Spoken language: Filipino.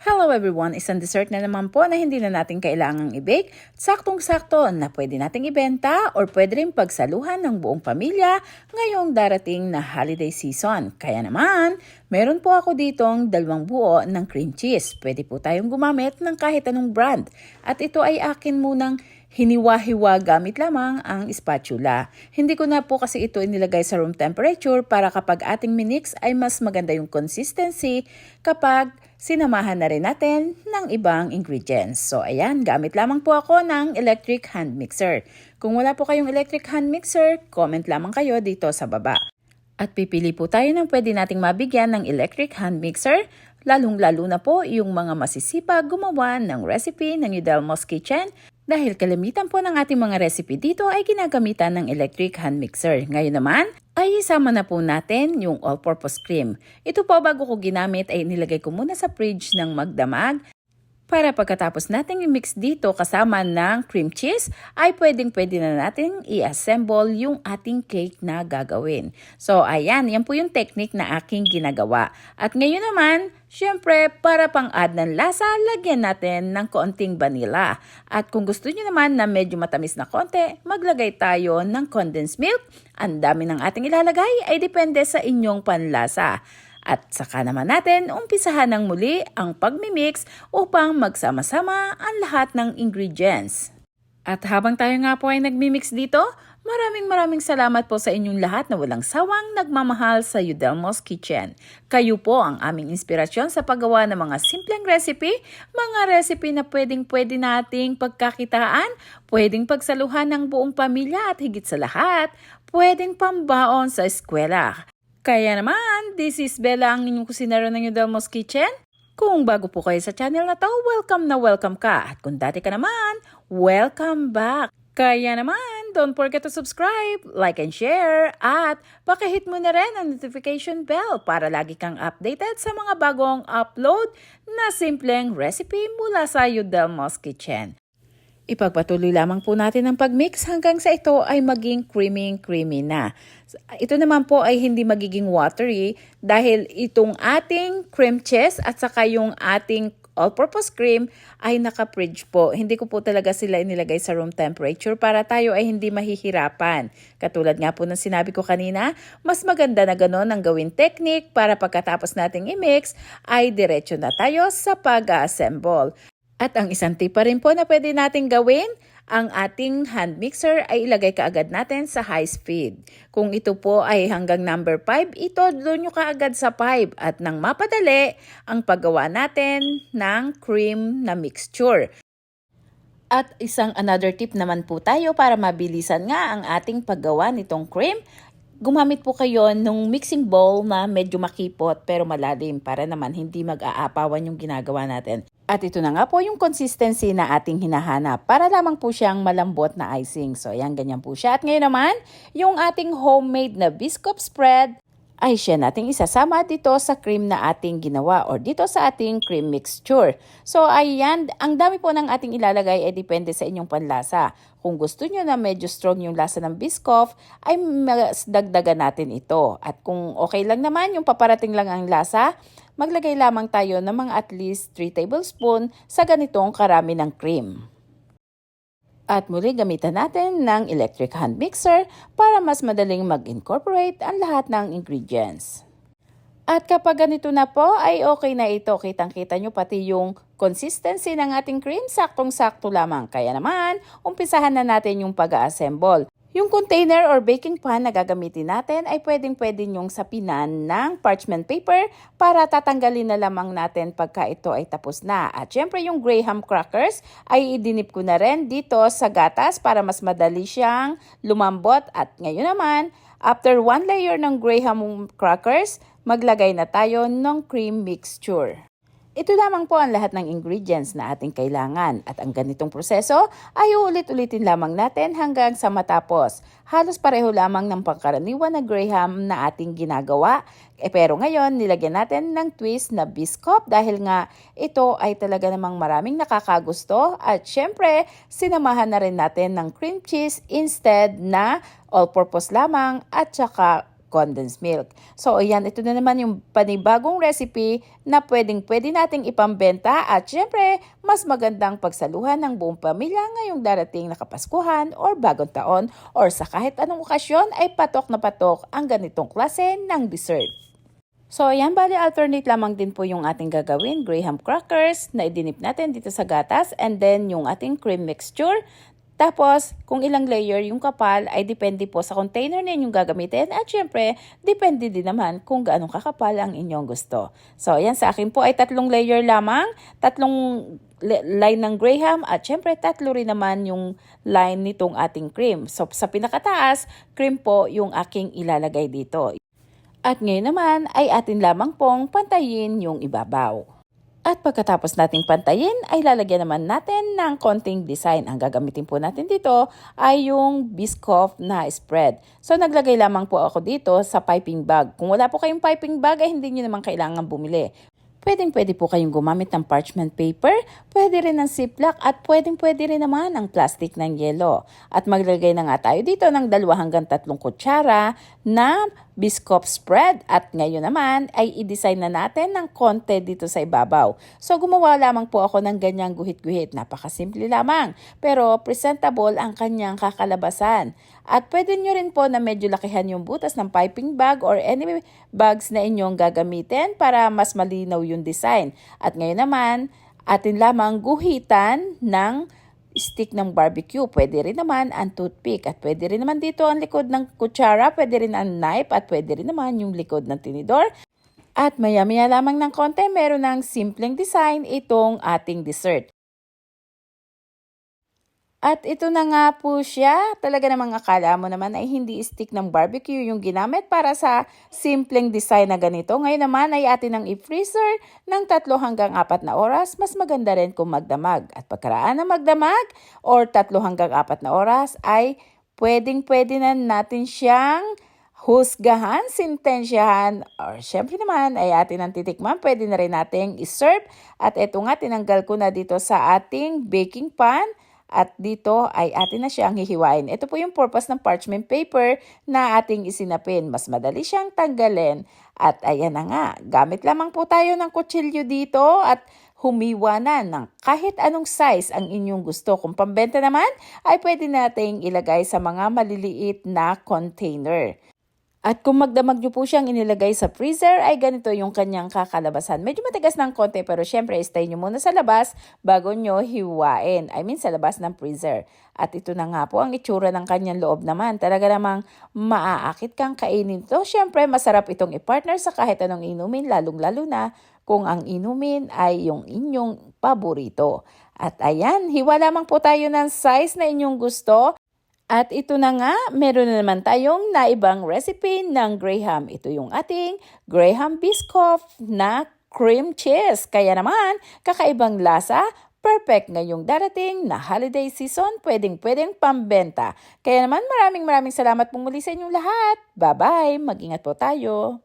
Hello everyone! Isang dessert na naman po na hindi na natin kailangang i-bake. Saktong-sakto na pwede nating ibenta or pwede rin pagsaluhan ng buong pamilya ngayong darating na holiday season. Kaya naman, meron po ako ditong 2 buo ng cream cheese. Pwede po tayong gumamit ng kahit anong brand. At ito ay akin munang hiniwa-hiwa gamit lamang ang spatula. Hindi ko na po kasi ito inilagay sa room temperature para kapag ating minix ay mas maganda yung consistency kapag sinamahan na rin natin ng ibang ingredients. So ayan, gamit lamang po ako ng electric hand mixer. Kung wala po kayong electric hand mixer, comment lamang kayo dito sa baba. At pipili po tayo ng pwede nating mabigyan ng electric hand mixer, lalong-lalo na po yung mga masisipag gumawa ng recipe ng Udelmo's Kitchen dahil kalimitan po ng ating mga recipe dito ay ginagamitan ng electric hand mixer. Ngayon naman, ay isama na po natin yung all-purpose cream. Ito po bago ko ginamit ay nilagay ko muna sa fridge ng magdamag para pagkatapos nating i-mix dito kasama ng cream cheese ay pwedeng-pwede na natin i-assemble yung ating cake na gagawin. So ayan, yan po yung technique na aking ginagawa. At ngayon naman, syempre para pang-add ng lasa, lagyan natin ng konting vanilla. At kung gusto niyo naman na medyo matamis na konti, maglagay tayo ng condensed milk. Ang dami ng ating ilalagay ay depende sa inyong panlasa. At saka naman natin umpisahan ng muli ang pagmimix upang magsama-sama ang lahat ng ingredients. At habang tayo nga po ay nagmimix dito, maraming salamat po sa inyong lahat na walang sawang nagmamahal sa Udelmo's Kitchen. Kayo po ang aming inspirasyon sa paggawa ng mga simpleng mga recipe na pwedeng-pwede nating pagkakitaan, pwedeng pagsaluhan ng buong pamilya at higit sa lahat, pwedeng pambaon sa eskwela. Kaya naman, this is Bella, ang inyong kusinero ng Udelmo's Kitchen. Kung bago po kayo sa channel na to, welcome na welcome ka. At kung dati ka naman, welcome back. Kaya naman, don't forget to subscribe, like and share, at pakihit mo na rin ang notification bell para lagi kang updated sa mga bagong upload na simpleng recipe mula sa Udelmo's Kitchen. Ipagpatuloy lamang po natin ang pagmix hanggang sa ito ay maging creamy na. Ito naman po ay hindi magiging watery dahil itong ating cream cheese at saka yung ating all-purpose cream ay naka-fridge po. Hindi ko po talaga sila inilagay sa room temperature para tayo ay hindi mahihirapan. Katulad nga po ng sinabi ko kanina, mas maganda na gano'n ang gawin technique para pagkatapos nating i-mix ay diretso na tayo sa pag-assemble. At ang isang tip pa rin po na pwede natin gawin, ang ating hand mixer ay ilagay kaagad natin sa high speed. Kung ito po ay hanggang number 5, ito doon nyo kaagad sa 5 at nang mapadali ang paggawa natin ng cream na mixture. At isang another tip naman po tayo para mabilisan nga ang ating paggawa nitong cream. Gumamit po kayo ng mixing bowl na medyo makipot pero malalim para naman hindi mag-aapawan yung ginagawa natin. At ito na nga po yung consistency na ating hinahanap para lamang po siyang malambot na icing. So ayan, ganyan po siya. At ngayon naman, yung ating homemade na biscuit spread ay siya nating isasama dito sa cream na ating ginawa or dito sa ating cream mixture. So ayan, ang dami po ng ating ilalagay ay depende sa inyong panlasa. Kung gusto nyo na medyo strong yung lasa ng biscoff, ay mas dagdagan natin ito. At kung okay lang naman, yung paparating lang ang lasa, maglagay lamang tayo ng mga at least 3 tablespoon sa ganitong karami ng cream. At muli gamitan natin ng electric hand mixer para mas madaling mag-incorporate ang lahat ng ingredients. At kapag ganito na po ay okay na ito. Kitang-kita nyo pati yung consistency ng ating cream, saktong-sakto lamang. Kaya naman, umpisahan na natin yung pag-assemble. Yung container or baking pan na gagamitin natin ay pwedeng-pwede nyong sapinan ng parchment paper para tatanggalin na lamang natin pagka ito ay tapos na. At syempre yung graham crackers ay idinip ko na rin dito sa gatas para mas madali siyang lumambot. At ngayon naman, after 1 layer ng graham crackers, maglagay na tayo ng cream mixture. Ito lamang po ang lahat ng ingredients na ating kailangan at ang ganitong proseso ay ulit-ulitin lamang natin hanggang sa matapos. Halos pareho lamang ng pangkaraniwan na graham na ating ginagawa. Pero ngayon nilagyan natin ng twist na biscuit dahil nga ito ay talaga namang maraming nakakagusto at syempre sinamahan na rin natin ng cream cheese instead na all-purpose lamang at saka condensed milk. So ayan, ito na naman yung panibagong recipe na pwedeng-pwede nating ipambenta at syempre, mas magandang pagsaluhan ng buong pamilya ngayong darating na Kapaskuhan or Bagong Taon or sa kahit anong okasyon ay patok na patok ang ganitong klase ng dessert. So ayan, bali alternate lamang din po yung ating gagawin, graham crackers na idinip natin dito sa gatas and then yung ating cream mixture. Tapos, kung ilang layer yung kapal ay depende po sa container na inyong gagamitin at syempre, depende din naman kung gaano kakapal ang inyong gusto. So, ayan sa akin po ay 3 layer lamang, 3 line ng graham at syempre 3 rin naman yung line nitong ating cream. So, sa pinakataas, cream po yung aking ilalagay dito. At ngayon naman ay atin lamang pong pantayin yung ibabaw. At pagkatapos nating pantayin ay lalagyan naman natin ng konting design. Ang gagamitin po natin dito ay yung Biscoff na spread. So naglagay lamang po ako dito sa piping bag. Kung wala po kayong piping bag ay hindi nyo naman kailangan bumili. Pwede po kayong gumamit ng parchment paper, pwede rin ng ziplock at pwede rin naman ang plastic ng yelo. At maglagay na nga tayo dito ng 2 hanggang 3 kutsara na Biscoff spread at ngayon naman ay i-design na natin ng konti dito sa ibabaw. So gumawa lamang po ako ng ganyang guhit-guhit. Napakasimple lamang pero presentable ang kanyang kakalabasan. At pwede nyo rin po na medyo lakihan yung butas ng piping bag or any bags na inyong gagamitin para mas malinaw yung design. At ngayon naman, atin lamang guhitan ng stick ng barbecue. Pwede rin naman ang toothpick at pwede rin naman dito ang likod ng kutsara, pwede rin ang knife at pwede rin naman yung likod ng tinidor. At maya-maya lamang ng konti, meron ng simpleng design itong ating dessert. At ito na nga po siya. Talaga namang akala mo naman ay hindi stick ng barbecue yung ginamit para sa simpleng design na ganito. Ngayon naman ay atin ang i-freezer ng 3 hanggang 4 na oras. Mas maganda rin kung magdamag. At pagkaraan na magdamag or 3 hanggang 4 na oras ay pwede na natin siyang husgahan, sintensyahan, or syempre naman ay atin ang titikman. Pwede na rin nating iserve. At ito nga, tinanggal ko na dito sa ating baking pan. At dito ay atin na siyang hihiwain. Ito po yung purpose ng parchment paper na ating isinapin. Mas madali siyang tanggalin. At ayan na nga, gamit lamang po tayo ng kutsilyo dito at humiwa na ng kahit anong size ang inyong gusto. Kung pambenta naman, ay pwede nating ilagay sa mga maliliit na container. At kung magdamag nyo po siyang inilagay sa freezer, ay ganito yung kanyang kakalabasan. Medyo matigas ng konti pero syempre stay nyo muna sa labas bago nyo hiwain. I mean sa labas ng freezer. At ito na nga po ang itsura ng kanyang loob naman. Talaga namang maaakit kang kainin ito. Syempre masarap itong i-partner sa kahit anong inumin, lalong-lalo na kung ang inumin ay yung inyong paborito. At ayan, hiwa lamang po tayo ng size na inyong gusto. At ito na nga, meron na naman tayong naibang recipe ng graham. Ito yung ating graham Biscoff na cream cheese. Kaya naman, kakaibang lasa, perfect ngayong darating na holiday season, pwedeng pambenta. Kaya naman maraming salamat pong muli sa inyong lahat. Bye-bye, mag-ingat po tayo.